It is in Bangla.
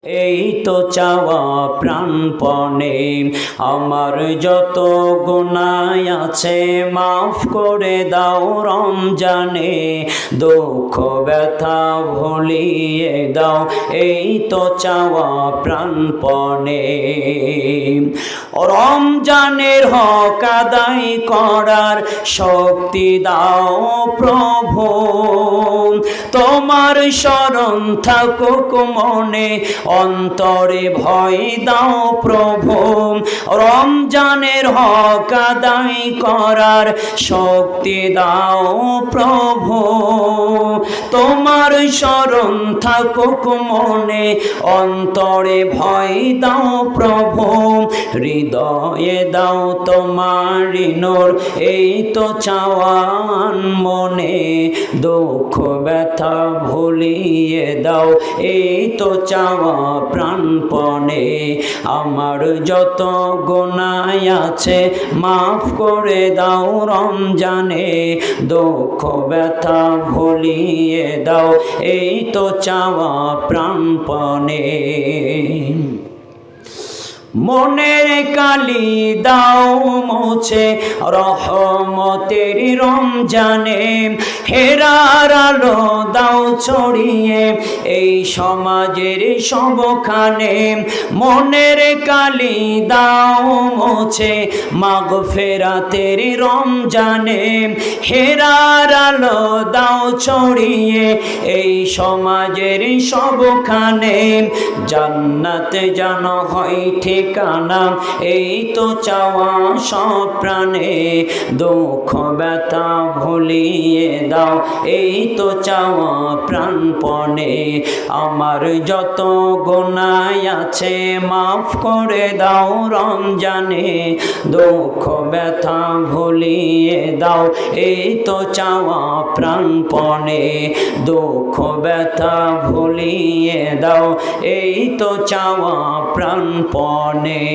এই তো চাওয়া প্রাণপণে, আমার যত গুনাহ আছে মাফ করে দাও রমজানে, দুঃখ ব্যথা ভুলিয়ে দাও এই তো চাওয়া প্রাণপণে। রমজানের হক আদায় করার শক্তি দাও প্রভু, তোমার শরণ থাকুক মনে, অন্তরে ভয় দাও প্রভু। রমজানের হক আদায় করার শক্তি দাও প্রভু, তোমার শরণ থাকুক মনে, অন্তরে ভয় দাও প্রভু। হৃদয়ে দাও তোমার নূর এই তো চাওয়ান মনে, দুঃখ ব্যথা ভুলিয়ে দাও এই তো চাওয়া প্রাণপণে। আমার যত গুনাহ আছে মাফ করে দাও রমজানে, দুঃখ ব্যথা ভুলিয়ে দাও এই তো চাওয়া প্রাণপণে। মনের কালি দাও মুছে রহমতের রমজানে, হেরার আলো দাও ছড়িয়ে এই সমাজের সবখানে। মনের কালি দাও মুছে মাগফিরাতের রমজানে, হেরার আলো দাও ছড়িয়ে এই সমাজের সবখানে। জান্নাতে যেন হয় ঠিকানা এই তো চাওয়া সব প্রাণে, দুঃখ ব্যথা ভুলিয়ে দাও এই তো চাওয়া প্রাণপণে। আমার যত গুনাহ আছে মাফ করে দাও রমজানে, দুঃখ ব্যথা ভুলিয়ে দাও এই তো চাওয়া প্রাণপণে। দুঃখ ব্যথা ভুলিয়ে দাও এই তো চাওয়া প্রাণপণে।